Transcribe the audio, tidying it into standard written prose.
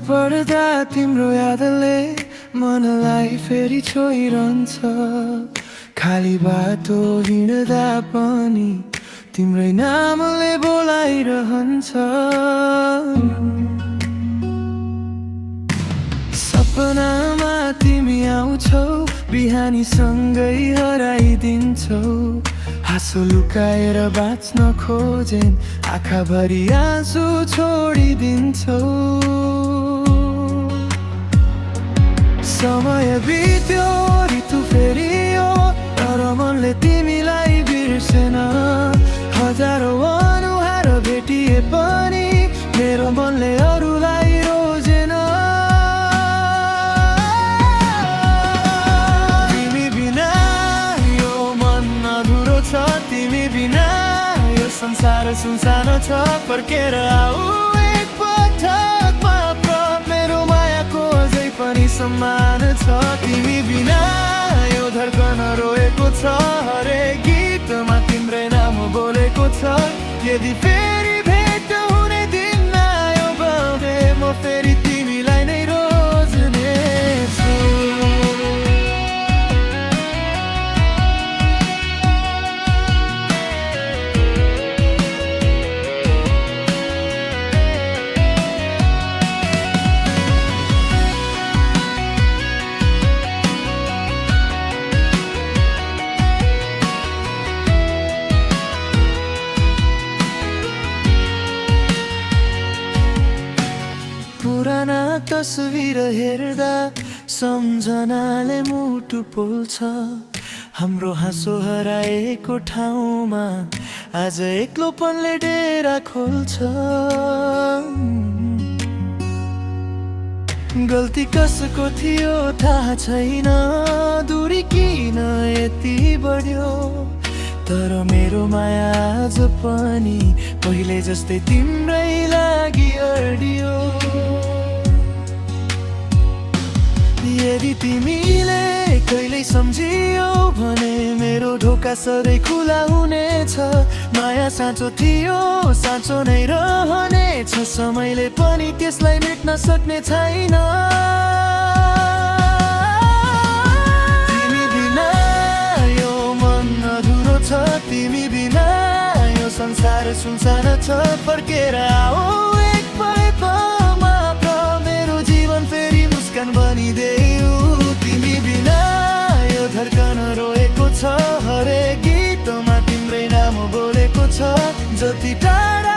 पढ्दा तिम्रो यादले मनलाई फेरि छोइरहन्छ। खाली बाटो हिँड्दा पनि तिम्रै नामले बोलाइरहन्छ। सपनामा तिमी आउँछौ, बिहानीसँगै हराइदिन्छौ। हाँसो लुकाएर बाँच्न खोजेन, आँखाभरि आँसु छोडिदिन्छौ। समय बित्यो, ऋतु फेरियो, तर मनले तिमीलाई बिर्सेन। हजारौँ अनुहार भेटिए पनि मेरो मनले अरूलाई रोजेन। तिमी बिना यो मन अधुरो छ, तिमी बिना यो संसार सुनसान छ। फर्केर आऊ एकपटक मात्र, मेरो मायाको अझै पनि सम्मान छ। तिमी बिना यो धड्कन रोएको छ, हरेक गीतमा तिम्रै नाम बोलेको छ। यदि फेरि भेट हुने दिन आयो भने म फेरि तिमीलाई नै रोज्नेछु। पुराना तस्बिर हेर्दा सम्झनाले मुटु पोल्छ। हाम्रो हाँसो हराएको ठाउँमा आज एक्लोपनले डेरा खोल्छ। गल्ती कसको थियो थाहा छैन, दूरी किन यति बढ्यो। तर मेरो माया आज पनि पहिले जस्तै तिम्रै लागि अडियो। यदि तिमीले कहिल्यै सम्झियौ भने मेरो ढोका सधैँ खुला हुनेछ। माया साँचो थियो, साँचो नै रहनेछ। समयले पनि त्यसलाई मेट्न सक्ने छैन। तिमी बिना यो मन अधुरो छ, तिमी बिना यो संसार सुनसान छ। फर्केर आऊ एकपल्ट मात्र, मेरो जीवन फेरि मुस्कान बनिदेऊ। तिमी बिना यो धड्कन रोएको छ, हरेक गीतमा तिम्रै नाम बोलेको छ। जति टाढा